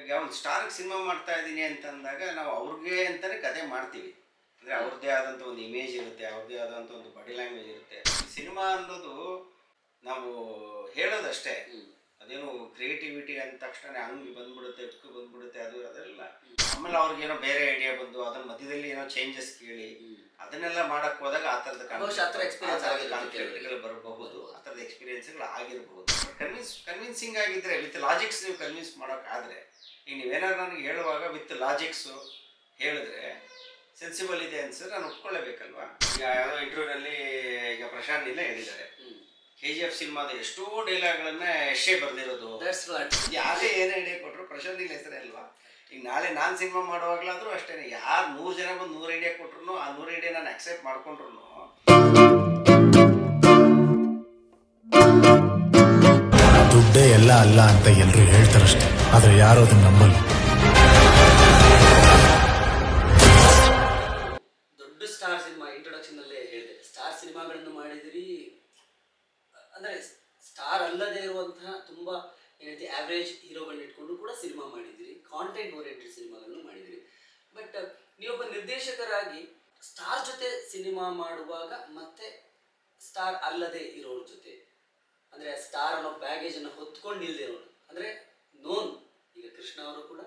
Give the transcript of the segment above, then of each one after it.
ಈಗ ಒಂದು ಸ್ಟಾರ್ಗೆ ಸಿನಿಮಾ ಮಾಡ್ತಾ ಇದ್ದೀನಿ ಅಂತಂದಾಗ ನಾವು ಅವ್ರಿಗೆ ಅಂತಲೇ ಕತೆ ಮಾಡ್ತೀವಿ. ಅಂದರೆ ಅವ್ರದ್ದೇ ಆದಂಥ ಒಂದು ಇಮೇಜ್ ಇರುತ್ತೆ, ಅವ್ರದ್ದೇ ಆದಂಥ ಒಂದು ಬಾಡಿ ಲ್ಯಾಂಗ್ವೇಜ್ ಇರುತ್ತೆ. ಸಿನಿಮಾ ಅನ್ನೋದು ನಾವು ಹೇಳೋದಷ್ಟೇ, ಅದೇನು ಕ್ರಿಯೇಟಿವಿಟಿ ಅಂದ ತಕ್ಷಣ ಹಂಗೆ ಬಂದ್ಬಿಡುತ್ತೆ, ಉಕ್ಕು ಬಂದ್ಬಿಡುತ್ತೆ, ಅದೆಲ್ಲ. ಆಮೇಲೆ ಅವ್ರಿಗೇನೋ ಬೇರೆ ಐಡಿಯಾ ಬಂದು ಅದನ್ನ ಮಧ್ಯದಲ್ಲಿ ಏನೋ ಚೇಂಜಸ್ ಕೇಳಿ ಅದನ್ನೆಲ್ಲ ಮಾಡಕ್ಕೆ ಹೋದಾಗ ಆ ಥರದ ಕಾನ್ಫ್ಲಿಕ್ಟ್ಗಳು ಬರಬಹುದು, ಆ ಥರದ ಎಕ್ಸ್ಪೀರಿಯನ್ಸ್ಗಳು ಆಗಿರಬಹುದು. ಕನ್ವಿನ್ಸಿಂಗ್ ಆಗಿದ್ದರೆ ವಿತ್ ಲಾಜಿಕ್ಸ್ ನೀವು ಕನ್ವಿನ್ಸ್ ಮಾಡೋಕ್ಕಾದರೆ, ಈಗ ನೀವೇನಾದ್ರು ನನಗೆ ಹೇಳುವಾಗ ವಿತ್ ಲಾಜಿಕ್ಸು ಹೇಳಿದ್ರೆ ಸೆನ್ಸಿಬಲ್ ಇದೆ ಅನ್ಸಿದ್ರೆ ನಾನು ಒಪ್ಕೊಳ್ಳೇಬೇಕಲ್ವಾ. ಈಗ ಯಾವುದೋ ಇಂಟರ್ವ್ಯೂನಲ್ಲಿ ಈಗ ಪ್ರಶಾಂತ್ ನೀಲೇ ಹೇಳಿದ್ದಾರೆ, KGF ಸಿನಿಮಾದ ಎಷ್ಟೋ ಡೈಲಾಗ್ಗಳನ್ನ ಎಷ್ಟೇ ಬರೆದಿರೋದು. ಯಾರೇ ಏನೇ ಐಡಿಯಾ ಕೊಟ್ಟರು ಪ್ರಶಾಂತ್ ನೀಲ್ ಹೆಸರೇ ಅಲ್ವಾ. ಈಗ ನಾಳೆ ನಾನು ಸಿನಿಮಾ ಮಾಡುವಾಗಲಾದರೂ ಅಷ್ಟೇ, ಯಾರು 100 ಜನ ಬಂದು 100 ಐಡಿಯಾ ಕೊಟ್ರು ಆ 100 ಐಡಿಯಾ ನಾನು ಅಕ್ಸೆಪ್ಟ್ ಮಾಡ್ಕೊಂಡ್ರು ದುಡ್ಡೇ ಎಲ್ಲ ಅಲ್ಲ ಅಂತ ಎಲ್ಲರೂ ಹೇಳ್ತಾರಷ್ಟೇ, ಆದ್ರೆ ಯಾರು ಅದನ್ನ ನಂಬಲ್ಲ. ದೊಡ್ಡ ಸ್ಟಾರ್ ಸಿನಿಮಾ ಇಂಟ್ರೊಡಕ್ಷನ್ ಅಲ್ಲೇ ಹೇಳಿದೆ, ಸ್ಟಾರ್ ಸಿನಿಮಾಗಳನ್ನು ಮಾಡಿದಿರಿ ಅಂದ್ರೆ ಸ್ಟಾರ್ ಅಲ್ಲದೆ ಇರುವಂತಹ ತುಂಬಾ ಏನೈತಿ ಆವ್ರೇಜ್ ಹೀರೋಗಳನ್ನ ಇಟ್ಕೊಂಡು ಕೂಡ ಸಿನಿಮಾ ಮಾಡಿದಿರಿ, ಕಾಂಟೆಂಟ್ ಓರಿಯೆಂಟೆಡ್ ಸಿನಿಮಾಗಳನ್ನು ಮಾಡಿದಿರಿ. ಬಟ್ ನೀವೊಬ್ಬ ನಿರ್ದೇಶಕರಾಗಿ ಸ್ಟಾರ್ ಜೊತೆ ಸಿನಿಮಾ ಮಾಡುವಾಗ ಮತ್ತೆ ಸ್ಟಾರ್ ಅಲ್ಲದೆ ಇರೋರ ಜೊತೆ, ಅಂದ್ರೆ ಸ್ಟಾರ್ ಅನ್ನೋ ಬ್ಯಾಗೇಜ್ ಅನ್ನು ಹೊತ್ಕೊಂಡು ನಿಲ್ದೇ ಇರೋರು, ಅಂದ್ರೆ ನೋನ್, ಈಗ ಕೃಷ್ಣ ಅವರು ಕೂಡ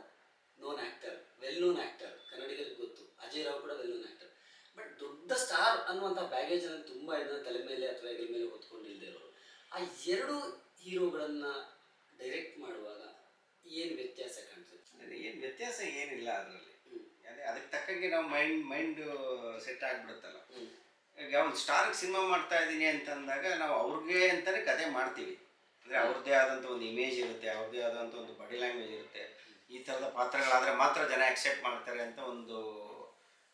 known actor, well known actor, ಕನ್ನಡಿಗರಿಗೆ ಗೊತ್ತು, ಅಜಯ್ ರಾವ್ ಕೂಡ ವೆಲ್ ನೋನ್ ಆಕ್ಟರ್. ಬಟ್ ದೊಡ್ಡ ಸ್ಟಾರ್ ಅನ್ನುವಂಥ ಬ್ಯಾಗೇಜ್ ಅನ್ನು ತುಂಬಾ ಇದನ್ನ ತಲೆ ಮೇಲೆ ಅಥವಾ ಹೆಗಲ ಮೇಲೆ ಹೊತ್ಕೊಂಡು ನಿಲ್ದೇ ಇರೋರು, ಆ ಎರಡು ಹೀರೋಗಳನ್ನ ಡೈರೆಕ್ಟ್ ಮಾಡುವಾಗ ಏನು ವ್ಯತ್ಯಾಸ ಕಾಣ್ತದೆ? ಏನು ವ್ಯತ್ಯಾಸ ಏನಿಲ್ಲ ಅದರಲ್ಲಿ. ಅದೇ ಅದಕ್ಕೆ ತಕ್ಕಂಗೆ ನಾವು ಮೈಂಡ್ ಸೆಟ್ ಆಗಿಬಿಡುತ್ತಲ್ಲ. ಈಗ ಒಂದು ಸ್ಟಾರ್ಗೆ ಸಿನಿಮಾ ಮಾಡ್ತಾ ಇದ್ದೀನಿ ಅಂತಂದಾಗ ನಾವು ಅವ್ರಿಗೆ ಅಂತಲೇ ಕತೆ ಮಾಡ್ತೀವಿ. ಅಂದರೆ ಅವ್ರದ್ದೇ ಆದಂಥ ಒಂದು ಇಮೇಜ್ ಇರುತ್ತೆ, ಅವ್ರದ್ದೇ ಆದಂಥ ಒಂದು ಬಾಡಿ ಲ್ಯಾಂಗ್ವೇಜ್ ಇರುತ್ತೆ. ಈ ಥರದ ಪಾತ್ರಗಳಾದರೆ ಮಾತ್ರ ಜನ ಆಕ್ಸೆಪ್ಟ್ ಮಾಡ್ತಾರೆ ಅಂತ ಒಂದು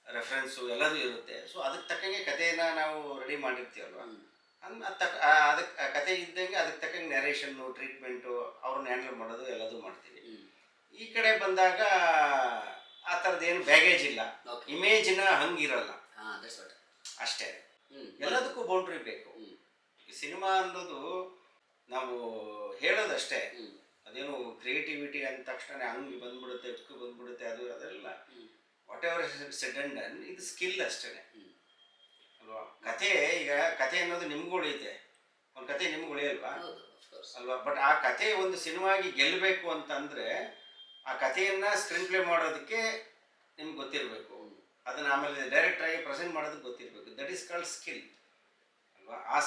ರೆಫರೆನ್ಸು ಎಲ್ಲದೂ ಇರುತ್ತೆ. ಸೊ ಅದಕ್ಕೆ ತಕ್ಕಂಗೆ ಕಥೆಯನ್ನು ನಾವು ರೆಡಿ ಮಾಡಿರ್ತೀವಲ್ವ, ಅದಕ್ಕೆ ಕತೆ ಇದ್ದಂಗೆ ಅದಕ್ಕೆ ತಕ್ಕಂಗೆ ನ್ಯಾರೇಷನ್ನು, ಟ್ರೀಟ್ಮೆಂಟು, ಅವ್ರನ್ನ ಹ್ಯಾಂಡಲ್ ಮಾಡೋದು ಎಲ್ಲದೂ ಮಾಡ್ತೀವಿ. ಈ ಕಡೆ ಬಂದಾಗ ಆ ಥರದ್ದು ಏನು ಬ್ಯಾಗೇಜ್ ಇಲ್ಲ, ಇಮೇಜಿನ ಹಂಗಿರಲ್ಲ ಅಷ್ಟೇ. ಎಲ್ಲದಕ್ಕೂ ಬೌಂಡ್ರಿ ಬೇಕು. ಈ ಸಿನಿಮಾ ಅನ್ನೋದು ನಾವು ಹೇಳೋದಷ್ಟೇ, ಅದೇನು ಕ್ರಿಯೇಟಿವಿಟಿ ಅಂದ ತಕ್ಷಣ ಹಂಗೆ ಬಂದ್ಬಿಡುತ್ತೆ, ಉಕ್ಕು ಬಂದ್ಬಿಡುತ್ತೆ, ಅದೆಲ್ಲ. What ever said and done, ಇದು ಸ್ಕಿಲ್ ಅಷ್ಟೇ ಅಲ್ವಾ. ಕತೆ, ಈಗ ಕತೆ ಅನ್ನೋದು ನಿಮ್ಗೆ ಉಳಿಯುತ್ತೆ, ಒಂದು ಕತೆ ನಿಮ್ಗೆ ಉಳಿಯಲ್ವಾ ಅಲ್ವಾ. ಬಟ್ ಆ ಕತೆ ಒಂದು ಸಿನಿಮಾಗಿ ಗೆಲ್ಲಬೇಕು ಅಂತಂದರೆ ಆ ಕಥೆಯನ್ನು ಸ್ಕ್ರೀನ್ ಪ್ಲೇ ಮಾಡೋದಕ್ಕೆ ನಿಮ್ಗೆ ಗೊತ್ತಿರಬೇಕು, ಅದನ್ನು ಆಮೇಲೆ ಡೈರೆಕ್ಟಾಗಿ ಪ್ರೆಸೆಂಟ್ ಮಾಡೋದಕ್ಕೆ ಗೊತ್ತಿರಬೇಕು. ದಟ್ ಈಸ್ ಕಾಲ್ಡ್ ಸ್ಕಿಲ್ ಅಲ್ವಾ. ಆ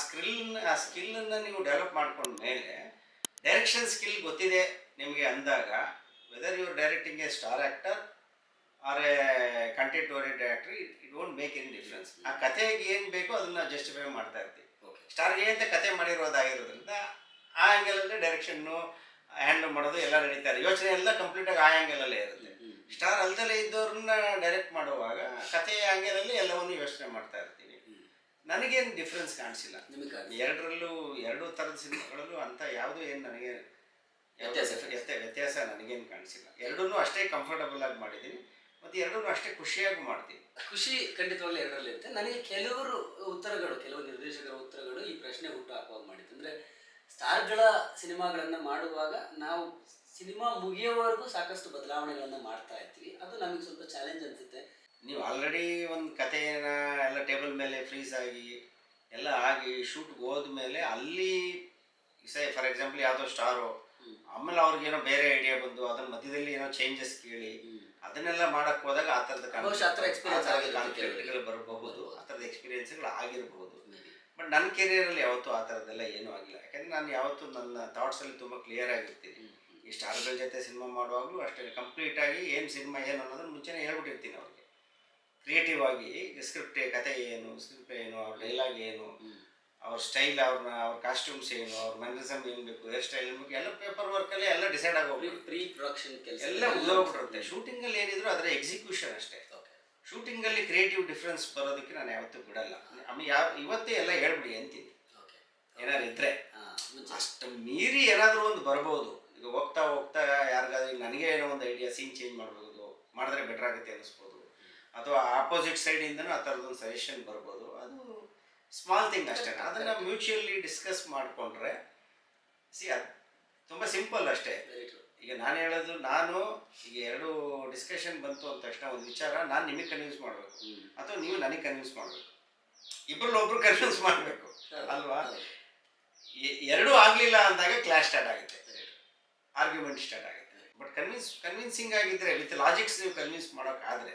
ಸ್ಕಿಲ್ಲನ್ನು ನೀವು ಡೆವಲಪ್ ಮಾಡ್ಕೊಂಡ ಮೇಲೆ ಡೈರೆಕ್ಷನ್ ಸ್ಕಿಲ್ ಗೊತ್ತಿದೆ ನಿಮಗೆ ಅಂದಾಗ, whether your directing a star actor or a content oriented actor, it won't make any difference. ಆ ಕಥೆಗೆ ಏನು ಬೇಕೋ ಅದನ್ನು ಜಸ್ಟಿಫೈ ಮಾಡ್ತಾ ಇರ್ತೀವಿ. ಸ್ಟಾರ್ಗೆ ಅಂತ ಕತೆ ಮಾಡಿರೋದಾಗಿರೋದ್ರಿಂದ ಆ ಆ್ಯಂಗಲಲ್ಲೇ ಡೈರೆಕ್ಷನ್ನು ಹ್ಯಾಂಡಲ್ ಮಾಡೋದು ಎಲ್ಲ ನಡೀತಾರೆ, ಯೋಚನೆ ಎಲ್ಲ ಕಂಪ್ಲೀಟಾಗಿ ಆ ಆ್ಯಂಗಲಲ್ಲೇ ಇರುತ್ತೆ. ಸ್ಟಾರ್ ಅಲ್ದಲೇ ಇದ್ದವ್ರನ್ನ ಡೈರೆಕ್ಟ್ ಮಾಡುವಾಗ ಕಥೆಯ ಆ್ಯಂಗಲಲ್ಲಿ ಎಲ್ಲವನ್ನೂ ಯೋಚನೆ ಮಾಡ್ತಾ ಇರ್ತೀವಿ. ನನಗೇನು ಡಿಫ್ರೆನ್ಸ್ ಕಾಣಿಸಿಲ್ಲ ಎರಡೂ ಥರದ ಸಿನಿಮಾಗಳಲ್ಲೂ ಅಂತ ಯಾವುದೂ ಏನು ನನಗೆ ವ್ಯತ್ಯಾಸ ನನಗೇನು ಕಾಣಿಸಿಲ್ಲ. ಎರಡೂ ಅಷ್ಟೇ ಕಂಫರ್ಟಬಲ್ ಆಗಿ ಮಾಡಿದ್ದೀನಿ ಮತ್ತು ಎರಡೂ ಅಷ್ಟೇ ಖುಷಿಯಾಗಿ ಮಾಡ್ತೀನಿ. ಖುಷಿ ಖಂಡಿತವಾಗ್ಲೂ ಎರಡರಲ್ಲಿ ಇರುತ್ತೆ. ನನಗೆ ಕೆಲವು ನಿರ್ದೇಶಕರ ಉತ್ತರಗಳು ಈ ಪ್ರಶ್ನೆ ಹುಟ್ಟು ಹಾಕುವಾಗ ಮಾಡಿತ್ತು. ಅಂದರೆ ಸ್ಟಾರ್ಗಳ ಸಿನಿಮಾಗಳನ್ನು ಮಾಡುವಾಗ ನಾವು ಸಿನಿಮಾ ಮುಗಿಯೋವರೆಗೂ ಸಾಕಷ್ಟು ಬದಲಾವಣೆಗಳನ್ನು ಮಾಡ್ತಾ ಇರ್ತೀವಿ, ಅದು ನಮಗೆ ಸ್ವಲ್ಪ ಚಾಲೆಂಜ್ ಅನಿಸುತ್ತೆ. ನೀವು ಆಲ್ರೆಡಿ ಒಂದು ಕಥೆಯನ್ನು ಎಲ್ಲ ಟೇಬಲ್ ಮೇಲೆ ಫ್ರೀಸ್ ಆಗಿ ಎಲ್ಲ ಆಗಿ ಶೂಟ್ಗೆ ಹೋದ್ಮೇಲೆ ಅಲ್ಲಿ ಫಾರ್ ಎಕ್ಸಾಂಪಲ್ ಯಾವುದೋ ಸ್ಟಾರು, ಆಮೇಲೆ ಅವ್ರಿಗೇನೋ ಬೇರೆ ಐಡಿಯಾ ಬಂದು ಅದನ್ನ ಮಧ್ಯದಲ್ಲಿ ಏನೋ ಚೇಂಜಸ್ ಕೇಳಿ ಅದನ್ನೆಲ್ಲ ಮಾಡಕ್ಕೆ ಹೋದಾಗ ಆ ಥರದ ಕಾನ್ಫ್ಲಿಕ್ಟ್ಗಳು ಬರಬಹುದು, ಆ ಥರದ ಎಕ್ಸ್ಪೀರಿಯನ್ಸ್ಗಳು ಆಗಿರಬಹುದು. ಬಟ್ ನನ್ನ ಕೆರಿಯರಲ್ಲಿ ಯಾವತ್ತೂ ಆ ಥರದ್ದೆಲ್ಲ ಏನೂ ಆಗಿಲ್ಲ. ಯಾಕಂದರೆ ನಾನು ಯಾವತ್ತೂ ನನ್ನ ಥಾಟ್ಸಲ್ಲಿ ತುಂಬ ಕ್ಲಿಯರ್ ಆಗಿರ್ತೀನಿ. ಈ ಸ್ಟಾರ್ಗಳ ಜೊತೆ ಸಿನಿಮಾ ಮಾಡುವಾಗಲೂ ಅಷ್ಟೇ ಕಂಪ್ಲೀಟಾಗಿ ಏನು ಸಿನಿಮಾ ಏನು ಅನ್ನೋದನ್ನು ಮುಂಚೆನೇ ಹೇಳ್ಬಿಟ್ಟಿರ್ತೀನಿ ಅವ್ರಿಗೆ. ಕ್ರಿಯೇಟಿವ್ ಆಗಿ ಸ್ಕ್ರಿಪ್ಟ್ ಕತೆ ಏನು, ಸ್ಕ್ರಿಪ್ಟ್ ಏನು, ಅವ್ರ ಡೈಲಾಗ್ ಏನು, ಅವ್ರ ಸ್ಟೈಲ್, ಅವ್ರ ಕಾಸ್ಟ್ಯೂಮ್ಸ್ ಏನು, ಅವ್ರ ಮ್ಯಾನರಿಸಮ್ ಏನು ಬೇಕು, ಹೇರ್ ಸ್ಟೈಲ್ ಏನು ಬೇಕು, ಎಲ್ಲ ಪೇಪರ್ ವರ್ಕಲ್ಲಿ ಎಲ್ಲ ಡಿಸೈಡ್ ಆಗೋಗ್ಬಿಟ್ಟು ಪ್ರೀ ಪ್ರೊಡಕ್ಷನ್ ಕೆಲಸ ಎಲ್ಲ ಮುಗಿದೋಗ್ಬಿಟ್ಟಿರುತ್ತೆ. ಶೂಟಿಂಗಲ್ಲಿ ಏನಿದ್ರು ಅದರ ಎಕ್ಸಿಕ್ಯೂಷನ್ ಅಷ್ಟೇ. ಶೂಟಿಂಗಲ್ಲಿ ಕ್ರಿಯೇಟಿವ್ ಡಿಫ್ರೆನ್ಸ್ ಬರೋದಕ್ಕೆ ನಾನು ಯಾವತ್ತೂ ಬಿಡಲ್ಲ. ಆಮೇಲೆ ಇವತ್ತೇ ಎಲ್ಲ ಹೇಳ್ಬಿಡಿ ಅಂತೀನಿ, ಏನಾದ್ರು ಇದ್ರೆ. ಅಷ್ಟು ಮೀರಿ ಏನಾದರೂ ಒಂದು ಬರ್ಬೋದು. ಈಗ ಹೋಗ್ತಾ ಯಾರಿಗಾದ್ರೂ ನನಗೆ ಏನೋ ಒಂದು ಐಡಿಯಾ, ಸೀನ್ ಚೇಂಜ್ ಮಾಡ್ಬೋದು, ಮಾಡಿದ್ರೆ ಬೆಟರ್ ಆಗುತ್ತೆ ಅನ್ನಿಸ್ಬೋದು, ಅಥವಾ ಆಪೋಸಿಟ್ ಸೈಡಿಂದನೂ ಆ ಥರದೊಂದು ಸಜೆಷನ್ ಬರ್ಬೋದು. ಅದು ಸ್ಮಾಲ್ ಥಿಂಗ್ ಅಷ್ಟೇ. ಅದನ್ನು ಮ್ಯೂಚುವಲಿ ಡಿಸ್ಕಸ್ ಮಾಡಿಕೊಂಡ್ರೆ ಅದು ತುಂಬ ಸಿಂಪಲ್ ಅಷ್ಟೇ. ಈಗ ನಾನು ಹೇಳೋದು, ನಾನು ಈಗ ಎರಡು ಡಿಸ್ಕಷನ್ ಬಂತು ಅಂದ ತಕ್ಷಣ ಒಂದು ವಿಚಾರ ನಾನು ನಿಮಗೆ ಕನ್ವಿನ್ಸ್ ಮಾಡಬೇಕು ಅಥವಾ ನೀವು ನನಗೆ ಕನ್ವಿನ್ಸ್ ಮಾಡಬೇಕು, ಇಬ್ಬರಲ್ಲೊಬ್ರು ಕನ್ವಿನ್ಸ್ ಮಾಡಬೇಕು ಅಲ್ವಾ. ಎರಡೂ ಆಗಲಿಲ್ಲ ಅಂದಾಗ ಕ್ಲಾಸ್ ಸ್ಟಾರ್ಟ್ ಆಗುತ್ತೆ, ಆರ್ಗ್ಯುಮೆಂಟ್ ಸ್ಟಾರ್ಟ್ ಆಗುತ್ತೆ. ಬಟ್ ಕನ್ವಿನ್ಸಿಂಗ್ ಆಗಿದ್ದರೆ ವಿತ್ ಲಾಜಿಕ್ಸ್ ನೀವು ಕನ್ವಿನ್ಸ್ ಮಾಡೋಕ್ಕಾದರೆ,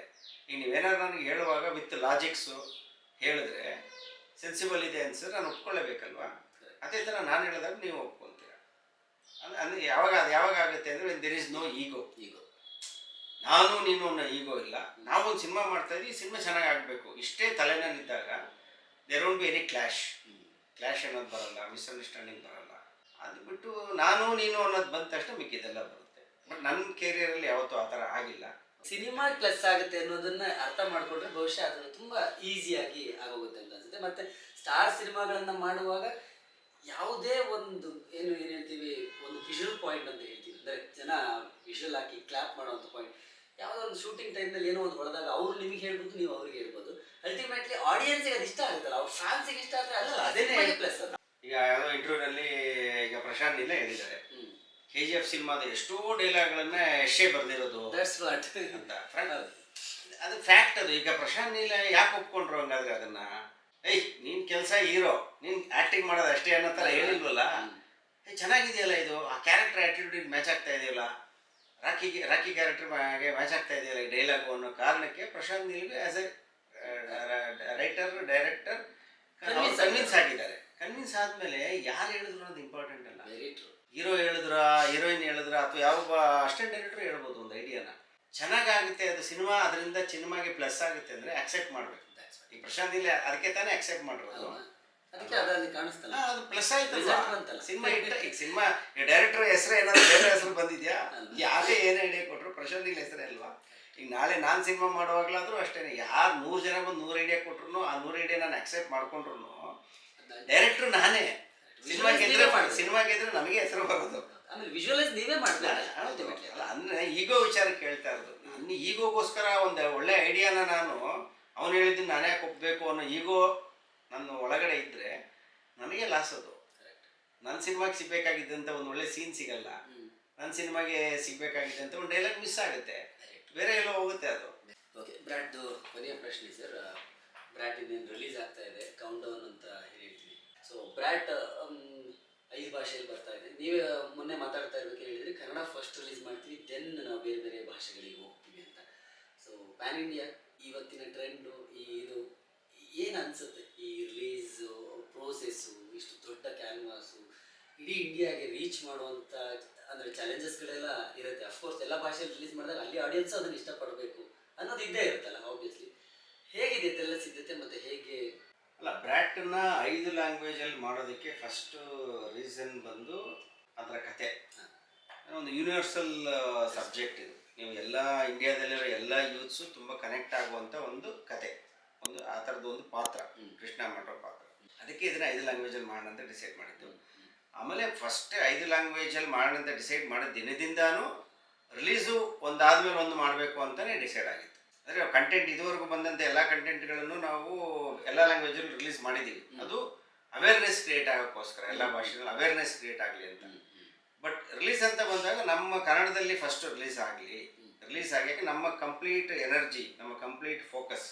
ಈಗ ನೀವೇನಾದ್ರು ನನಗೆ ಹೇಳುವಾಗ ವಿತ್ ಲಾಜಿಕ್ಸು ಹೇಳಿದ್ರೆ ಸೆನ್ಸಿಬಲ್ ಇದೆ ಅನ್ಸಿದ್ರೆ ನಾನು ಒಪ್ಕೊಳ್ಳೇಬೇಕಲ್ವಾ. ಅದೇ ಥರ ನಾನು ಹೇಳಿದಾಗ ನೀವು ಒಪ್ಕೊಳ್ತೀರ. ಅಂದರೆ ಯಾವಾಗ ಆಗುತ್ತೆ ಅಂದರೆ ದೇರ್ ಇಸ್ ನೋ ಈಗೋ. ನಾನು ನೀನು ಅನ್ನೋ ಈಗೋ ಇಲ್ಲ. ನಾವೊಂದು ಸಿನಿಮಾ ಮಾಡ್ತಾ ಇದ್ದೀವಿ, ಸಿನಿಮಾ ಚೆನ್ನಾಗಿ ಆಗಬೇಕು ಇಷ್ಟೇ ತಲೆನಲ್ಲಿದ್ದಾಗ there won't be any clash ಅನ್ನೋದು ಬರಲ್ಲ, ಮಿಸ್ಅಂಡರ್ಸ್ಟ್ಯಾಂಡಿಂಗ್ ಬರಲ್ಲ. ಅದು ಬಿಟ್ಟು ನಾನು ನೀನು ಅನ್ನೋದು ಬಂದ ತಕ್ಷಣ ಮಿಕ್ಕಿದೆಲ್ಲ ಬರುತ್ತೆ. ಬಟ್ ನನ್ನ ಕೆರಿಯರಲ್ಲಿ ಯಾವತ್ತೂ ಆ ಥರ ಆಗಿಲ್ಲ. ಸಿನಿಮಾ ಪ್ಲಸ್ ಆಗುತ್ತೆ ಅನ್ನೋದನ್ನ ಅರ್ಥ ಮಾಡ್ಕೊಂಡ್ರೆ ಬಹುಶಃ ಅದು ತುಂಬಾ ಈಸಿಯಾಗಿ ಆಗೋಗುತ್ತೆ ಅಂತ ಅನ್ಸುತ್ತೆ. ಮತ್ತೆ ಸ್ಟಾರ್ ಸಿನಿಮಾಗಳನ್ನ ಮಾಡುವಾಗ ಯಾವುದೇ ಒಂದು ಏನು ಹೇಳ್ತೀವಿ, ಒಂದು ವಿಷುವಲ್ ಪಾಯಿಂಟ್ ಅಂತ ಹೇಳ್ತೀವಿ, ಅಂದರೆ ಜನ ವಿಷುವಲ್ ಹಾಕಿ ಕ್ಲಾಪ್ ಮಾಡುವಂಥ ಪಾಯಿಂಟ್, ಯಾವುದೋ ಒಂದು ಶೂಟಿಂಗ್ ಟೈಮ್ನಲ್ಲಿ ಏನೋ ಒಂದು ಹೊಡೆದಾಗ ಅವ್ರು ನಿಮಗೆ ಹೇಳ್ಬೋದು, ನೀವು ಅವ್ರಿಗೆ ಹೇಳ್ಬೋದು. ಅಲ್ಟಿಮೇಟ್ಲಿ ಆಡಿಯನ್ಸ್ಗೆ ಅದು ಇಷ್ಟ ಆಗುತ್ತಲ್ಲ, ಅವ್ರ ಫ್ಯಾನ್ಸಿಗೆ ಇಷ್ಟ ಆದರೆ ಅಲ್ಲ, ಅದೇನೇ ಪ್ಲಸ್ ಅದು. ಈಗ ಯಾವುದೋ ಇಂಟರ್ವ್ಯೂನಲ್ಲಿ ಈಗ ಪ್ರಶಾಂತ್ ನೀಲೇ ಹೇಳಿದ್ದಾರೆ, KGF ಸಿನಿಮಾದ ಎಷ್ಟೋ ಡೈಲಾಗ್ಗಳನ್ನ ಎಷ್ಟೇ ಬರೆದಿರೋದು ಅಂತ. ಅದು ಫ್ಯಾಕ್ಟ್. ಅದು ಈಗ ಪ್ರಶಾಂತ್ ನೀಲ ಯಾಕೆ ಒಪ್ಕೊಂಡ್ರು ಹಂಗಾದ್ರೆ ಅದನ್ನ? ನೀನ್ ಕೆಲಸ ಹೀರೋ, ನೀನ್ ಆಕ್ಟಿಂಗ್ ಮಾಡೋದು ಅಷ್ಟೇ ಅನ್ನೋ ಥರ ಹೇಳಿಲ್ವಲ್ಲ. ಚೆನ್ನಾಗಿದೆಯಲ್ಲ ಇದು, ಆ ಕ್ಯಾರೆಕ್ಟರ್ ಆ್ಯಟಿಟ್ಯೂಡಿಗೆ ಮ್ಯಾಚ್ ಆಗ್ತಾ ಇದೆಯಲ್ಲ, ರಾಕಿ ಕ್ಯಾರೆಕ್ಟರ್ಗೆ ಮ್ಯಾಚ್ ಆಗ್ತಾ ಇದೆಯಲ್ಲ ಈ ಡೈಲಾಗು ಅನ್ನೋ ಕಾರಣಕ್ಕೆ ಪ್ರಶಾಂತ್ ನೀಲ್ಗೆ as a writer director convince ಆಗಿದ್ದಾರೆ. ಕನ್ವಿನ್ಸ್ ಆದಮೇಲೆ ಯಾರು ಹೇಳಿದ್ರು ಅನ್ನೋದು ಇಂಪಾರ್ಟೆಂಟ್ ಅಲ್ಲ. ಹೀರೋ ಹೇಳಿದ್ರ, ಹೀರೋಯಿನ್ ಹೇಳಿದ್ರ, ಅಥವಾ ಯಾವ ಅಸಿಸ್ಟೆಂಟ್ ಡೈರೆಕ್ಟರ್ ಹೇಳ್ಬೋದು ಒಂದು ಐಡಿಯಾನ. ಚೆನ್ನಾಗಾಗುತ್ತೆ ಅದು ಸಿನಿಮಾ, ಅದರಿಂದ ಸಿನಿಮಾಗೆ ಪ್ಲಸ್ ಆಗುತ್ತೆ ಅಂದರೆ ಅಕ್ಸೆಪ್ಟ್ ಮಾಡಬೇಕು. ಈಗ ಪ್ರಶಾಂತ್ ನೀಲ್ ಅದಕ್ಕೆ ತಾನೇ ಅಕ್ಸೆಪ್ಟ್ ಮಾಡಿರೋದು. ಅದು ಪ್ಲಸ್ ಆಯ್ತಲ್ಲ ಸಿನಿಮಾ ಇಟ್ಟ. ಈಗ ಸಿನಿಮಾ ಡೈರೆಕ್ಟರ್ ಹೆಸರು ಏನಾದ್ರು ಬೇರೆ ಹೆಸರು ಬಂದಿದ್ಯಾ? ಯಾರೇ ಏನೇ ಐಡಿಯಾ ಕೊಟ್ಟರು ಪ್ರಶಾಂತ್ ನೀಲ್ ಹೆಸರೇ ಅಲ್ವಾ. ಈಗ ನಾಳೆ ನಾನು ಸಿನಿಮಾ ಮಾಡುವಾಗಲಾದರೂ ಅಷ್ಟೇ, ಯಾರು 100 ಜನ ಬಂದು 100 ಐಡಿಯಾ ಕೊಟ್ರು, ಆ 100 ಐಡಿಯಾ ನಾನು ಅಕ್ಸೆಪ್ಟ್ ಮಾಡ್ಕೊಂಡ್ರು ಡೈರೆಕ್ಟ್ರು ನಾನೇ. ಸಿನಿಮಾ ಗೆದ್ರೆ ನಮಗೆ ಹೆಸರು ಬರೋದು. ಆಮೇಲೆ ವಿಜುವಲೈಸ್ ನೀವೇ ಮಾಡ್ತಾರೆ. ಅಲ್ಲ ಅಂದರೆ ಈಗೋ ವಿಚಾರ ಕೇಳ್ತಾ ಇರೋದು. ನನ್ನ ಈಗೋಗೋಸ್ಕರ ಒಂದು ಒಳ್ಳೆ ಐಡಿಯಾನ ನಾನು ಅವನು ಹೇಳಿದ್ದೀನಿ ನಾನೇ ಒಪ್ಪಬೇಕು ಅನ್ನೋ ಈಗೋ ನನ್ನ ಒಳಗಡೆ ಇದ್ದರೆ ನನಗೆ ಲಾಸ್. ಅದು ನನ್ನ ಸಿನಿಮಾಗೆ ಸಿಗಬೇಕಾಗಿದ್ದಂಥ ಒಂದು ಒಳ್ಳೆ ಸೀನ್ ಸಿಗಲ್ಲ, ನನ್ನ ಸಿನಿಮಾಗೆ ಸಿಗಬೇಕಾಗಿದ್ದಂಥ ಒಂದು ಡೈಲಾಗ್ ಮಿಸ್ ಆಗುತ್ತೆ, ಬೇರೆ ಎಲ್ಲೋ ಹೋಗುತ್ತೆ ಅದು. ಓಕೆ, ಬ್ರಾಟ್ದು ಕೊನೆಯ ಪ್ರಶ್ನೆ ಸರ್. ಬ್ರಾಟ್ ಇನ್ನೇನು ರಿಲೀಸ್ ಆಗ್ತಾ ಇದೆ, ಕೌಂಟ್ ಡೌನ್ ಅಂತ ಹೇಳ್ತೀವಿ. ಸೊ ಬ್ರಾಟ್ 5 ಭಾಷೆಯಲ್ಲಿ ಬರ್ತಾ ಇದೆ. ನೀವೇ ಮೊನ್ನೆ ಮಾತಾಡ್ತಾ ಇರ್ಬೇಕು ಹೇಳಿದರೆ ಕನ್ನಡ ಫಸ್ಟ್ ರಿಲೀಸ್ ಮಾಡ್ತೀವಿ, ದೆನ್ ನಾವು ಬೇರೆ ಬೇರೆ ಭಾಷೆಗಳಿಗೆ ಹೋಗ್ತೀವಿ ಅಂತ. ಸೊ ಪ್ಯಾನ್ ಇಂಡಿಯಾ ಇವತ್ತಿನ ಟ್ರೆಂಡು ಇದು ಏನು ಅನಿಸುತ್ತೆ? ಈ ರಿಲೀಸು ಪ್ರೋಸೆಸ್ಸು, ಇಷ್ಟು ದೊಡ್ಡ ಕ್ಯಾನ್ವಾಸು, ಇಡೀ ಇಂಡಿಯಾಗೆ ರೀಚ್ ಮಾಡುವಂಥ ಅಂದರೆ ಚಾಲೆಂಜಸ್ಗಳೆಲ್ಲ ಇರುತ್ತೆ. ಅಫ್ಕೋರ್ಸ್ ಎಲ್ಲ ಭಾಷೆಯಲ್ಲಿ ರಿಲೀಸ್ ಮಾಡಿದಾಗ ಅಲ್ಲಿ ಆಡಿಯನ್ಸ್ ಅದನ್ನು ಇಷ್ಟಪಡಬೇಕು ಅನ್ನೋದು ಇದ್ದೇ ಇರುತ್ತಲ್ಲ ಆಬ್ವಿಯಸ್ಲಿ. ಹೇಗಿದೆ ಇದೆಲ್ಲ ಸಿದ್ಧತೆ ಮತ್ತು ಹೇಗೆ? ಅಲ್ಲ, ಬ್ರ್ಯಾಟನ್ನ 5 ಲ್ಯಾಂಗ್ವೇಜಲ್ಲಿ ಮಾಡೋದಕ್ಕೆ ಫಸ್ಟು ರೀಸನ್ ಬಂದು ಅದರ ಕತೆ. ಒಂದು ಯೂನಿವರ್ಸಲ್ ಸಬ್ಜೆಕ್ಟ್ ಇದು. ನೀವು ಎಲ್ಲ ಇಂಡಿಯಾದಲ್ಲಿರೋ ಎಲ್ಲ ಯೂತ್ಸು ತುಂಬ ಕನೆಕ್ಟ್ ಆಗುವಂಥ ಒಂದು ಕತೆ, ಒಂದು ಆ ಥರದ್ದು ಒಂದು ಪಾತ್ರ, ಕೃಷ್ಣ ಮಾಡೋ ಪಾತ್ರ. ಅದಕ್ಕೆ ಇದನ್ನು 5 ಲ್ಯಾಂಗ್ವೇಜಲ್ಲಿ ಮಾಡೋಣ ಅಂತ ಡಿಸೈಡ್ ಮಾಡಿದ್ದು. ಆಮೇಲೆ ಫಸ್ಟ್ 5 ಲ್ಯಾಂಗ್ವೇಜಲ್ಲಿ ಮಾಡೋಣ ಅಂತ ಡಿಸೈಡ್ ಮಾಡಿದ ದಿನದಿಂದಾನು ರಿಲೀಸು ಒಂದಾದ್ಮೇಲೆ ಒಂದು ಮಾಡಬೇಕು ಅಂತಲೇ ಡಿಸೈಡ್ ಆಗಿತ್ತು. ಅಂದರೆ ಕಂಟೆಂಟ್ ಇದುವರೆಗೂ ಬಂದಂಥ ಎಲ್ಲ ಕಂಟೆಂಟ್ಗಳನ್ನು ನಾವು ಎಲ್ಲ ಲ್ಯಾಂಗ್ವೇಜಲ್ಲಿ ರಿಲೀಸ್ ಮಾಡಿದ್ದೀವಿ. ಅದು ಅವೇರ್ನೆಸ್ ಕ್ರಿಯೇಟ್ ಆಗೋಕ್ಕೋಸ್ಕರ, ಎಲ್ಲ ಭಾಷೆಗಳಲ್ಲಿ ಅವೇರ್ನೆಸ್ ಕ್ರಿಯೇಟ್ ಆಗಲಿ ಅಂತ. ಬಟ್ ರಿಲೀಸ್ ಅಂತ ಬಂದಾಗ ನಮ್ಮ ಕನ್ನಡದಲ್ಲಿ ಫಸ್ಟ್ ರಿಲೀಸ್ ಆಗಕ್ಕೆ ನಮ್ಮ ಕಂಪ್ಲೀಟ್ ಎನರ್ಜಿ, ನಮ್ಮ ಕಂಪ್ಲೀಟ್ ಫೋಕಸ್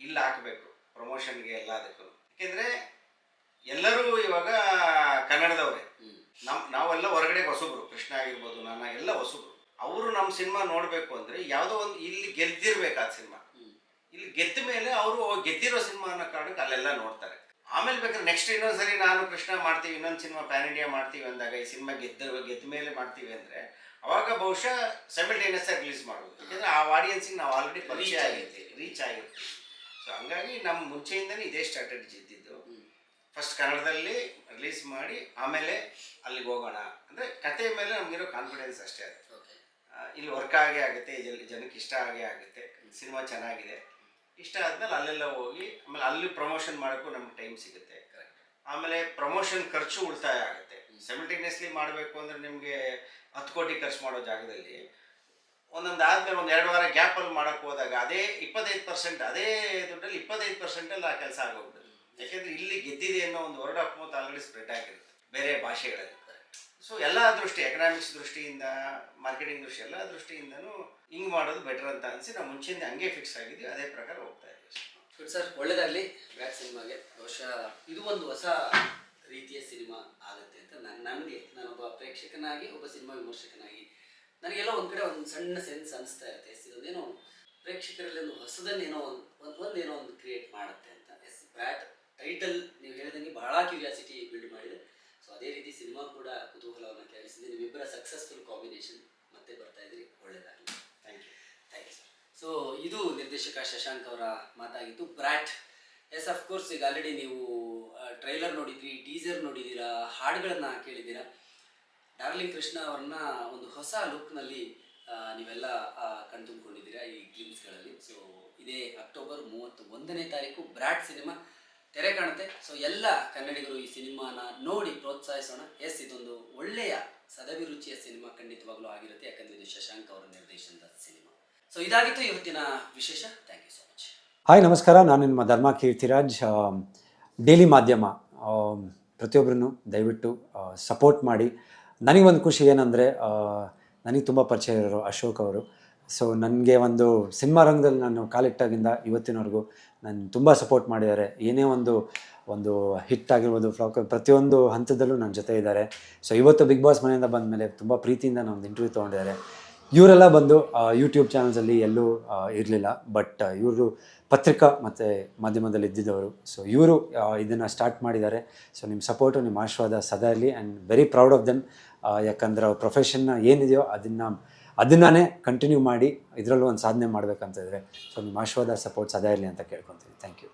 ಇಲ್ಲಿ ಹಾಕಬೇಕು ಪ್ರಮೋಷನ್ಗೆ ಎಲ್ಲದಕ್ಕೂ. ಏಕೆಂದರೆ ಎಲ್ಲರೂ ಇವಾಗ ಕನ್ನಡದವರೇ, ನಾವೆಲ್ಲ ಹೊರಗಡೆ ಹೊಸಬ್ರು, ಕೃಷ್ಣ ಆಗಿರ್ಬೋದು, ನಾನು ಎಲ್ಲ ಹೊಸಬ್ರು. ಅವರು ನಮ್ಮ ಸಿನಿಮಾ ನೋಡಬೇಕು ಅಂದರೆ ಯಾವುದೋ ಒಂದು ಇಲ್ಲಿ ಗೆದ್ದಿರ್ಬೇಕಾದ ಸಿನಿಮಾ, ಇಲ್ಲಿ ಗೆದ್ದ ಮೇಲೆ ಅವರು ಗೆದ್ದಿರೋ ಸಿನಿಮಾ ಅನ್ನೋ ಕಾರಣಕ್ಕೆ ಅಲ್ಲೆಲ್ಲ ನೋಡ್ತಾರೆ. ಆಮೇಲೆ ಬೇಕಾದ್ರೆ ನೆಕ್ಸ್ಟ್ ಇನ್ನೊಂದ್ಸರಿ ನಾನು ಕೃಷ್ಣ ಮಾಡ್ತೀವಿ, ಇನ್ನೊಂದು ಸಿನಿಮಾ ಪ್ಯಾನ್ ಇಂಡಿಯಾ ಮಾಡ್ತೀವಿ ಅಂದಾಗ, ಈ ಸಿನಿಮಾ ಗೆದ್ದ ಮೇಲೆ ಮಾಡ್ತೀವಿ ಅಂದರೆ ಅವಾಗ ಬಹುಶಃ ಸೈಮಲ್ಟೇನಿಯಸ್ ಆಗಿ ರಿಲೀಸ್ ಮಾಡೋದು. ಯಾಕೆಂದರೆ ಆ ಆಡಿಯನ್ಸಿಗೆ ನಾವು ಆಲ್ರೆಡಿ ಪರಿಚಯ ಆಗಿರ್ತೀವಿ, ರೀಚ್ ಆಗಿರ್ತೀವಿ. ಸೊ ಹಂಗಾಗಿ ನಮ್ಮ ಮುಂಚೆಯಿಂದನೇ ಇದೇ ಸ್ಟ್ರಾಟಜಿ ಇದ್ದಿದ್ದು. ಫಸ್ಟ್ ಕನ್ನಡದಲ್ಲಿ ರಿಲೀಸ್ ಮಾಡಿ ಆಮೇಲೆ ಅಲ್ಲಿಗೆ ಹೋಗೋಣ ಅಂದರೆ ಕತೆ ಮೇಲೆ ನಮಗಿರೋ ಕಾನ್ಫಿಡೆನ್ಸ್ ಅಷ್ಟೇ. ಅದು ಇಲ್ಲಿ ವರ್ಕ್ ಆಗೇ ಆಗುತ್ತೆ, ಜನಕ್ಕೆ ಇಷ್ಟ ಆಗೇ ಆಗುತ್ತೆ, ಸಿನಿಮಾ ಚೆನ್ನಾಗಿದೆ, ಇಷ್ಟ ಆದಮೇಲೆ ಅಲ್ಲೆಲ್ಲ ಹೋಗಿ ಆಮೇಲೆ ಅಲ್ಲಿ ಪ್ರಮೋಷನ್ ಮಾಡೋಕ್ಕೂ ನಮ್ಗೆ ಟೈಮ್ ಸಿಗುತ್ತೆ. ಆಮೇಲೆ ಪ್ರಮೋಷನ್ ಖರ್ಚು ಉಳಿತಾಯ ಆಗುತ್ತೆ. ಸೈಮಲ್ಟೇನಿಯಸ್ಲಿ ಮಾಡಬೇಕು ಅಂದರೆ ನಿಮಗೆ 10 ಕೋಟಿ ಖರ್ಚು ಮಾಡೋ ಜಾಗದಲ್ಲಿ ಒಂದೊಂದು ಆದಮೇಲೆ ಒಂದು 2 ವಾರ ಗ್ಯಾಪಲ್ಲಿ ಮಾಡೋಕ್ಕೆ ಹೋದಾಗ ಅದೇ 25%, ಅದೇ ದುಡ್ಡಲ್ಲಿ 25%ಅಲ್ಲಿ ಆ ಕೆಲಸ ಆಗೋಗ್ಬಿಡುತ್ತೆ. ಯಾಕೆಂದರೆ ಇಲ್ಲಿ ಗೆದ್ದಿದೆ ಅನ್ನೋ ಒಂದು word of mouth already spread ಆಗಿರುತ್ತೆ ಬೇರೆ ಭಾಷೆಗಳಲ್ಲಿ. ಸೊ ಸೊ ಎಲ್ಲ ದೃಷ್ಟಿ, ಎಕನಾಮಿಕ್ಸ್ ದೃಷ್ಟಿಯಿಂದ, ಮಾರ್ಕೆಟಿಂಗ್ ದೃಷ್ಟಿ, ಎಲ್ಲ ದೃಷ್ಟಿಯಿಂದನೂ ಹಿಂಗೆ ಮಾಡೋದು ಬೆಟರ್ ಅಂತ ಅನಿಸಿ ನಾವು ಮುಂಚೆಯಿಂದ ಹಂಗೆ ಫಿಕ್ಸ್ ಆಗಿದ್ವಿ, ಅದೇ ಪ್ರಕಾರ ಹೋಗ್ತಾ ಇದ್ದೀವಿ. ಗುಡ್ ಸರ್, ಒಳ್ಳೆಯದಾಗಲಿ ಬ್ರ್ಯಾಟ್ ಸಿನಿಮಾಗೆ. ಬಹುಶಃ ಇದು ಒಂದು ಹೊಸ ರೀತಿಯ ಸಿನಿಮಾ ಆಗುತ್ತೆ ಅಂತ ನಾನೊಬ್ಬ ಪ್ರೇಕ್ಷಕನಾಗಿ, ಒಬ್ಬ ಸಿನಿಮಾ ವಿಮರ್ಶಕನಾಗಿ ನನಗೆಲ್ಲ ಒಂದು ಕಡೆ ಒಂದು ಸಣ್ಣ ಸೆನ್ಸ್ ಅನಿಸ್ತಾ ಇರುತ್ತೆ. ಇದೊಂದೇನೋ ಪ್ರೇಕ್ಷಕರಲ್ಲಿ ಒಂದು ಹೊಸದನ್ನೇನೋ ಒಂದೇನೋ ಒಂದು ಕ್ರಿಯೇಟ್ ಮಾಡುತ್ತೆ ಅಂತ. ಬ್ರ್ಯಾಟ್ ಟೈಟಲ್ ನೀವು ಹೇಳಿದಂಗೆ ಬಹಳ ಕ್ಯೂರಿಯಾಸಿಟಿ ಬಿಲ್ಡ್ ಮಾಡಿದೆ. ಸೊ ಅದೇ ರೀತಿ ಸಿನಿಮಾ ಕೂಡ ಕುತೂಹಲವನ್ನು ಕೆರಳಿಸಿದೆ. ನಿಮ್ಮಿಬ್ಬರ ಸಕ್ಸಸ್ಫುಲ್ ಕಾಂಬಿನೇಷನ್ ಮತ್ತೆ ಬರ್ತಾ ಇದ್ರಿ, ಒಳ್ಳೆಯದಾಗಲಿ. Thank you sir. ಸೊ ಇದು ನಿರ್ದೇಶಕ ಶಶಾಂಕ್ ಅವರ ಮಾತಾಗಿತ್ತು. ಬ್ರ್ಯಾಟ್, ಎಸ್ ಆಫ್ ಕೋರ್ಸ್, ಈಗ ಆಲ್ರೆಡಿ ನೀವು ಟ್ರೈಲರ್ ನೋಡಿದ್ರಿ, ಟೀಸರ್ ನೋಡಿದ್ದೀರಾ, ಹಾಡುಗಳನ್ನು ಕೇಳಿದ್ದೀರಾ. ಡಾರ್ಲಿಂಗ್ ಕೃಷ್ಣ ಅವ್ರನ್ನ ಒಂದು ಹೊಸ ಲುಕ್ನಲ್ಲಿ ನೀವೆಲ್ಲ ಕಣ್ತುಂಬಿಕೊಂಡಿದ್ದೀರಾ ಈ ಗ್ಲಿಮ್ಸ್ಗಳಲ್ಲಿ. ಸೊ ಇದೇ ಅಕ್ಟೋಬರ್ 31ನೇ ತಾರೀಕು ಬ್ರ್ಯಾಟ್ ಸಿನಿಮಾ ತೆರೆ ಕಾಣುತ್ತೆ. ಸೊ ಎಲ್ಲ ಕನ್ನಡಿಗರು ಈ ಸಿನಿಮಾನ ನೋಡಿ ಪ್ರೋತ್ಸಾಹಿಸೋಣ. ಎಸ್, ಇದೊಂದು ಒಳ್ಳೆಯ ಸದಭಿರುಚಿಯ ಸಿನಿಮಾ ಖಂಡಿತವಾಗ್ಲೂ ಆಗಿರುತ್ತೆ, ಯಾಕಂದರೆ ಇದು ಶಶಾಂಕ್ ಅವರ ನಿರ್ದೇಶನದ ಸಿನಿಮಾ. ಸೊ ಇದಾಗಿತ್ತು ಇವತ್ತಿನ ವಿಶೇಷ. Thank you so much. Hi, ನಮಸ್ಕಾರ. ನಾನು ನಿಮ್ಮ ಧರ್ಮ ಕೀರ್ತಿರಾಜ್. ಡೈಲಿ ಮಾಧ್ಯಮ ಪ್ರತಿಯೊಬ್ಬರನ್ನು ದಯವಿಟ್ಟು ಸಪೋರ್ಟ್ ಮಾಡಿ. ನನಗೊಂದು ಖುಷಿ ಏನಂದರೆ, ನನಗೆ ತುಂಬ ಪರಿಚಯ ಇರೋರು ಅಶೋಕ್ ಅವರು. ಸೊ ನನಗೆ ಒಂದು ಸಿನಿಮಾ ರಂಗದಲ್ಲಿ ನಾನು ಕಾಲಿಟ್ಟಾಗಿಂದ ಇವತ್ತಿನವರೆಗೂ ನಾನು ತುಂಬ ಸಪೋರ್ಟ್ ಮಾಡಿದ್ದಾರೆ. ಏನೇ ಒಂದು ಹಿಟ್ ಆಗಿರ್ಬೋದು, ಫ್ಲಾಕ್, ಪ್ರತಿಯೊಂದು ಹಂತದಲ್ಲೂ ನನ್ನ ಜೊತೆ ಇದ್ದಾರೆ. ಸೊ ಇವತ್ತು ಬಿಗ್ ಬಾಸ್ ಮನೆಯಿಂದ ಬಂದ ಮೇಲೆ ತುಂಬ ಪ್ರೀತಿಯಿಂದ ನಾನೊಂದು ಇಂಟರ್ವ್ಯೂ ತೊಗೊಂಡಿದ್ದಾರೆ. ಇವರೆಲ್ಲ ಬಂದು ಯೂಟ್ಯೂಬ್ ಚಾನಲ್ಸಲ್ಲಿ ಎಲ್ಲೂ ಇರಲಿಲ್ಲ, ಬಟ್ ಇವರು ಪತ್ರಿಕಾ ಮತ್ತು ಮಾಧ್ಯಮದಲ್ಲಿ ಇದ್ದಿದ್ದವರು. ಸೊ ಇವರು ಇದನ್ನು ಸ್ಟಾರ್ಟ್ ಮಾಡಿದ್ದಾರೆ. ಸೊ ನಿಮ್ಮ ಸಪೋರ್ಟು, ನಿಮ್ಮ ಆಶೀರ್ವಾದ ಸದಾ ಇರಲಿ. And very proud of them. ಯಾಕಂದರೆ ಅವ್ರ ಪ್ರೊಫೆಷನ್ನ ಏನಿದೆಯೋ ಅದನ್ನೇ ಕಂಟಿನ್ಯೂ ಮಾಡಿ ಇದರಲ್ಲೂ ಒಂದು ಸಾಧನೆ ಮಾಡಬೇಕಂತಿದ್ರೆ. ಸೊ ನಿಮ್ಮ ಆಶೀರ್ವಾದ, ಸಪೋರ್ಟ್ ಸದಾ ಇರಲಿ ಅಂತ ಕೇಳ್ಕೊತೀನಿ. Thank you.